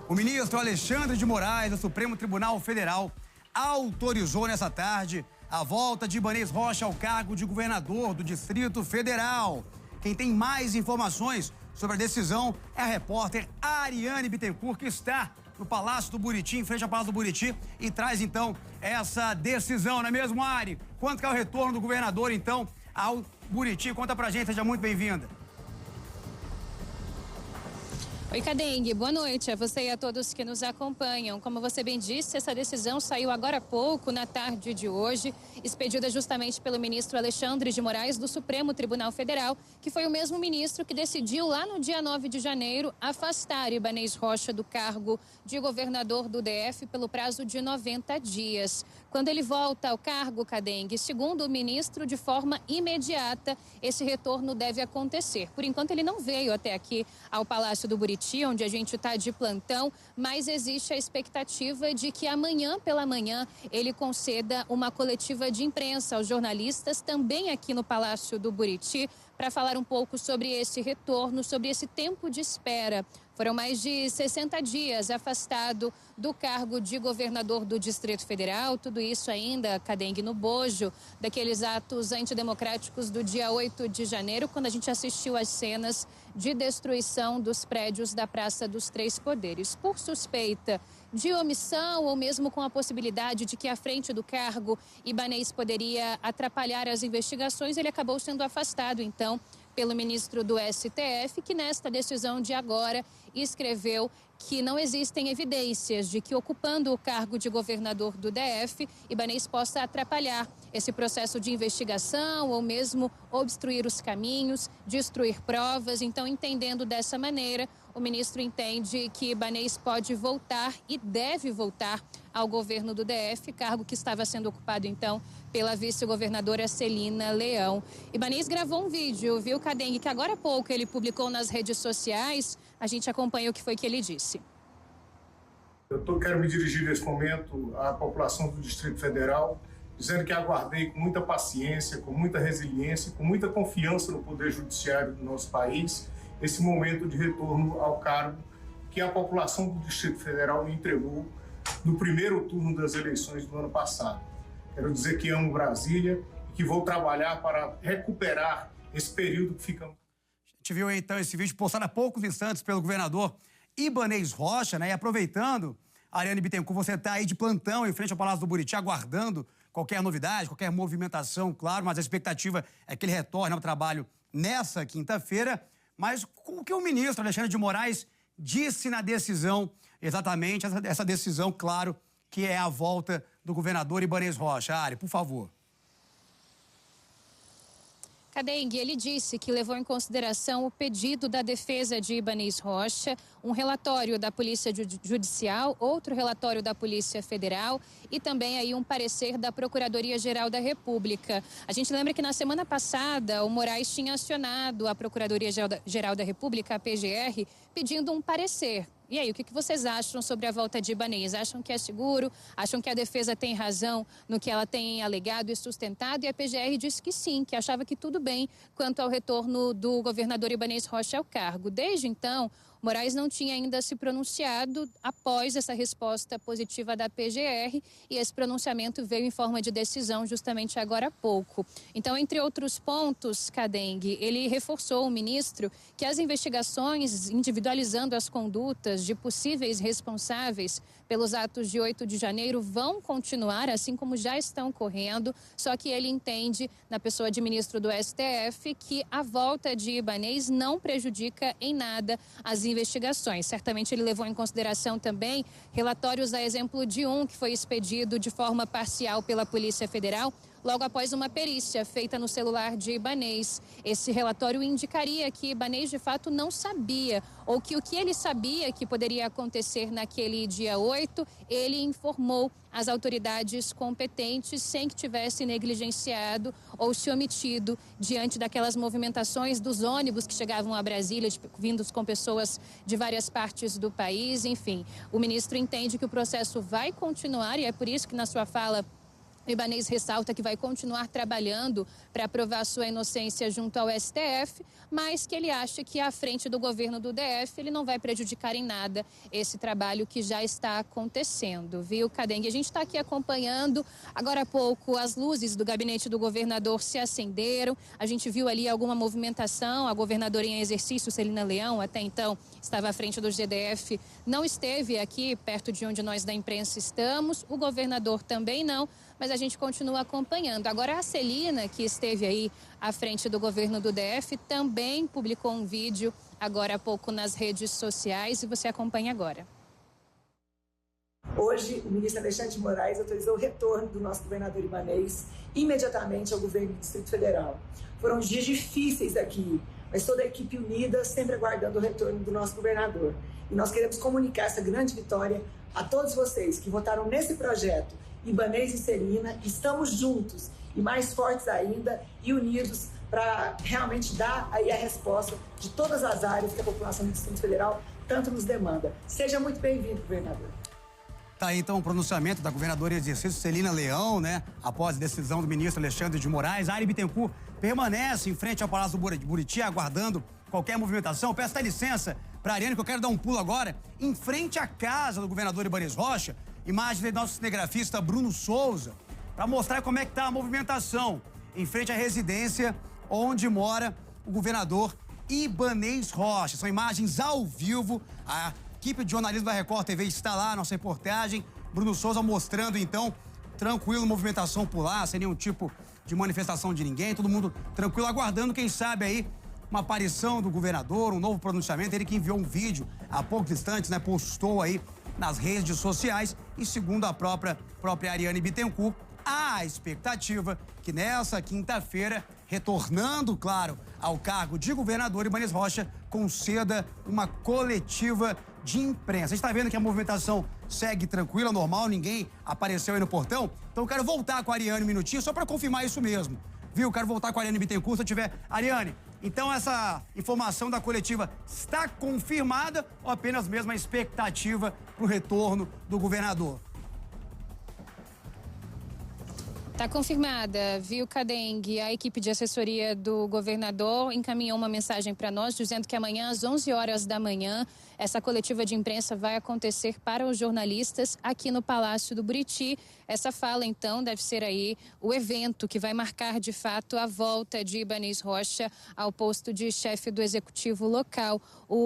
O ministro Alexandre de Moraes, do Supremo Tribunal Federal, autorizou nessa tarde a volta de Ibanez Rocha ao cargo de governador do Distrito Federal. Quem tem mais informações sobre a decisão é a repórter Ariane Bittencourt, que está no Palácio do Buriti, em frente ao Palácio do Buriti, e traz, então, essa decisão, não é mesmo, Ari? Quanto que é o retorno do governador, então, ao Buriti? Conta pra gente, seja muito bem-vinda. Oi, Cadengue, boa noite a você e a todos que nos acompanham. Como você bem disse, essa decisão saiu agora há pouco, na tarde de hoje, expedida justamente pelo ministro Alexandre de Moraes, do Supremo Tribunal Federal, que foi o mesmo ministro que decidiu lá no dia 9 de janeiro afastar Ibanez Rocha do cargo de governador do DF pelo prazo de 90 dias. Quando ele volta ao cargo, Cadengue, segundo o ministro, de forma imediata, esse retorno deve acontecer. Por enquanto, ele não veio até aqui ao Palácio do Buriti, onde a gente está de plantão, mas existe a expectativa de que amanhã pela manhã ele conceda uma coletiva de imprensa aos jornalistas, também aqui no Palácio do Buriti, para falar um pouco sobre esse retorno, sobre esse tempo de espera. Foram mais de 60 dias afastado do cargo de governador do Distrito Federal, tudo isso ainda, Cadengue, no bojo daqueles atos antidemocráticos do dia 8 de janeiro, quando a gente assistiu às cenas de destruição dos prédios da Praça dos Três Poderes. Por suspeita de omissão ou mesmo com a possibilidade de que à frente do cargo Ibanez poderia atrapalhar as investigações, ele acabou sendo afastado, então, pelo ministro do STF, que nesta decisão de agora escreveu que não existem evidências de que, ocupando o cargo de governador do DF, Ibanez possa atrapalhar esse processo de investigação ou mesmo obstruir os caminhos, destruir provas. Então, entendendo dessa maneira, o ministro entende que Ibanez pode voltar e deve voltar ao governo do DF, cargo que estava sendo ocupado, então, pela vice-governadora Celina Leão. Ibanez gravou um vídeo, viu, Cadengue, que agora há pouco ele publicou nas redes sociais. A gente acompanha o que foi que ele disse. Quero me dirigir nesse momento à população do Distrito Federal, dizendo que aguardei com muita paciência, com muita resiliência, com muita confiança no Poder Judiciário do nosso país, esse momento de retorno ao cargo que a população do Distrito Federal me entregou no primeiro turno das eleições do ano passado. Quero dizer que amo Brasília e que vou trabalhar para recuperar esse período que ficamos. A gente viu, então, esse vídeo postado há poucos instantes pelo governador Ibanez Rocha, né? E aproveitando, Ariane Bittencourt, você está aí de plantão em frente ao Palácio do Buriti, aguardando qualquer novidade, qualquer movimentação, claro, mas a expectativa é que ele retorne ao trabalho nessa quinta-feira. Mas o que o ministro Alexandre de Moraes disse na decisão, exatamente essa decisão, claro, que é a volta do governador Ibanez Rocha. Ari, por favor. Cadengue, ele disse que levou em consideração o pedido da defesa de Ibanez Rocha, um relatório da Polícia Judicial, outro relatório da Polícia Federal e também aí um parecer da Procuradoria-Geral da República. A gente lembra que na semana passada o Moraes tinha acionado a Procuradoria-Geral da República, a PGR, pedindo um parecer. E aí, o que vocês acham sobre a volta de Ibanez? Acham que é seguro? Acham que a defesa tem razão no que ela tem alegado e sustentado? E a PGR disse que sim, que achava que tudo bem quanto ao retorno do governador Ibanez Rocha ao cargo. Desde então, Moraes não tinha ainda se pronunciado após essa resposta positiva da PGR e esse pronunciamento veio em forma de decisão justamente agora há pouco. Então, entre outros pontos, Cadengue, ele reforçou o ministro que as investigações individualizando as condutas de possíveis responsáveis pelos atos de 8 de janeiro vão continuar, assim como já estão correndo, só que ele entende, na pessoa de ministro do STF, que a volta de Ibanez não prejudica em nada as investigações. Certamente ele levou em consideração também relatórios a exemplo de um que foi expedido de forma parcial pela Polícia Federal logo após uma perícia feita no celular de Ibanez. Esse relatório indicaria que Ibanez de fato não sabia, ou que o que ele sabia que poderia acontecer naquele dia 8, ele informou às autoridades competentes sem que tivesse negligenciado ou se omitido diante daquelas movimentações dos ônibus que chegavam a Brasília, vindos com pessoas de várias partes do país. Enfim, o ministro entende que o processo vai continuar e é por isso que na sua fala Ibanez ressalta que vai continuar trabalhando para provar sua inocência junto ao STF, mas que ele acha que à frente do governo do DF ele não vai prejudicar em nada esse trabalho que já está acontecendo, viu, Cadengue? A gente está aqui acompanhando, agora há pouco as luzes do gabinete do governador se acenderam, a gente viu ali alguma movimentação, a governadora em exercício, Celina Leão, até então estava à frente do GDF, não esteve aqui perto de onde nós da imprensa estamos, o governador também não, mas a gente continua acompanhando. Agora a Celina, que esteve aí à frente do governo do DF, também publicou um vídeo agora há pouco nas redes sociais e você acompanha agora. Hoje, o ministro Alexandre de Moraes autorizou o retorno do nosso governador Ibanez imediatamente ao governo do Distrito Federal. Foram dias difíceis aqui, mas toda a equipe unida, sempre aguardando o retorno do nosso governador. E nós queremos comunicar essa grande vitória a todos vocês que votaram nesse projeto, Ibanez e Celina. Estamos juntos e mais fortes ainda e unidos para realmente dar aí a resposta de todas as áreas que a população do Distrito Federal tanto nos demanda. Seja muito bem-vindo, governador. Tá aí, então, o pronunciamento da governadora em exercício, Celina Leão, né? Após a decisão do ministro Alexandre de Moraes, Ary Bittencourt permanece em frente ao Palácio do Buriti, aguardando qualquer movimentação. Peço até licença para a Ariane, que eu quero dar um pulo agora, em frente à casa do governador Ibanez Rocha, imagem do nosso cinegrafista Bruno Souza, para mostrar como é que tá a movimentação em frente à residência onde mora o governador Ibanez Rocha. São imagens ao vivo, a equipe de jornalismo da Record TV está lá, nossa reportagem. Bruno Souza mostrando, então, tranquilo, movimentação por lá, sem nenhum tipo de manifestação de ninguém, todo mundo tranquilo, aguardando, quem sabe aí, uma aparição do governador, um novo pronunciamento. Ele que enviou um vídeo há poucos instantes, né, postou aí nas redes sociais e, segundo a própria Ariane Bittencourt, há a expectativa que nessa quinta-feira, retornando, claro, ao cargo de governador, Ibanez Rocha conceda uma coletiva de imprensa. A gente está vendo que a movimentação segue tranquila, normal, ninguém apareceu aí no portão. Então eu quero voltar com a Ariane um minutinho, só para confirmar isso mesmo. Viu? Quero voltar com a Ariane Bittencourt, se eu tiver... Ariane, então essa informação da coletiva está confirmada ou apenas mesmo a expectativa para o retorno do governador? Está confirmada, viu, Cadengue? A equipe de assessoria do governador encaminhou uma mensagem para nós dizendo que amanhã, às 11 horas da manhã, essa coletiva de imprensa vai acontecer para os jornalistas aqui no Palácio do Buriti. Essa fala, então, deve ser aí o evento que vai marcar, de fato, a volta de Ibanez Rocha ao posto de chefe do executivo local.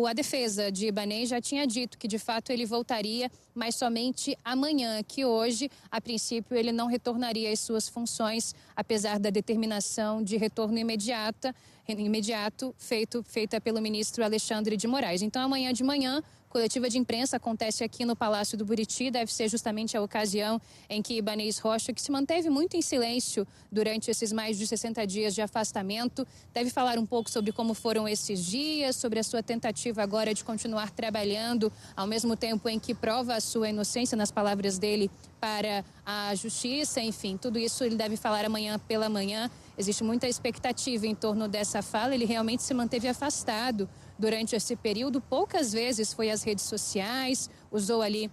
A defesa de Ibanez já tinha dito que, de fato, ele voltaria, mas somente amanhã, que hoje, a princípio, ele não retornaria às suas funções, apesar da determinação de retorno imediato feita pelo ministro Alexandre de Moraes. Então, amanhã de manhã, coletiva de imprensa acontece aqui no Palácio do Buriti, deve ser justamente a ocasião em que Ibanez Rocha, que se manteve muito em silêncio durante esses mais de 60 dias de afastamento, deve falar um pouco sobre como foram esses dias, sobre a sua tentativa agora de continuar trabalhando, ao mesmo tempo em que prova a sua inocência, nas palavras dele, para a justiça, enfim, tudo isso ele deve falar amanhã pela manhã. Existe muita expectativa em torno dessa fala, ele realmente se manteve afastado durante esse período, poucas vezes foi às redes sociais, usou ali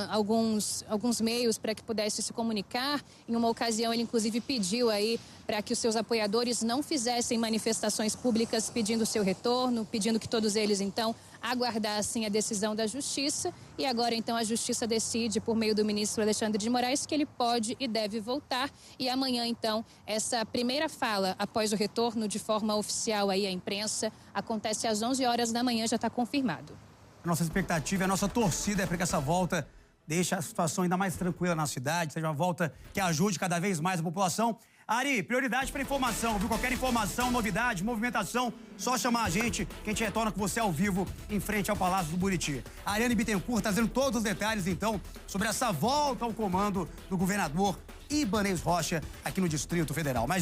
alguns meios para que pudesse se comunicar. Em uma ocasião, ele inclusive pediu aí para que os seus apoiadores não fizessem manifestações públicas pedindo seu retorno, pedindo que todos eles, então, aguardassem a decisão da Justiça. E agora, então, a Justiça decide, por meio do ministro Alexandre de Moraes, que ele pode e deve voltar. E amanhã, então, essa primeira fala, após o retorno de forma oficial aí à imprensa, acontece às 11 horas da manhã, já está confirmado. A nossa expectativa, a nossa torcida é para que essa volta deixe a situação ainda mais tranquila na cidade, seja uma volta que ajude cada vez mais a população. Ari, prioridade para informação, viu? Qualquer informação, novidade, movimentação, só chamar a gente, que a gente retorna com você ao vivo em frente ao Palácio do Buriti. A Ariane Bittencourt trazendo todos os detalhes, então, sobre essa volta ao comando do governador Ibanez Rocha aqui no Distrito Federal. Mas, gente,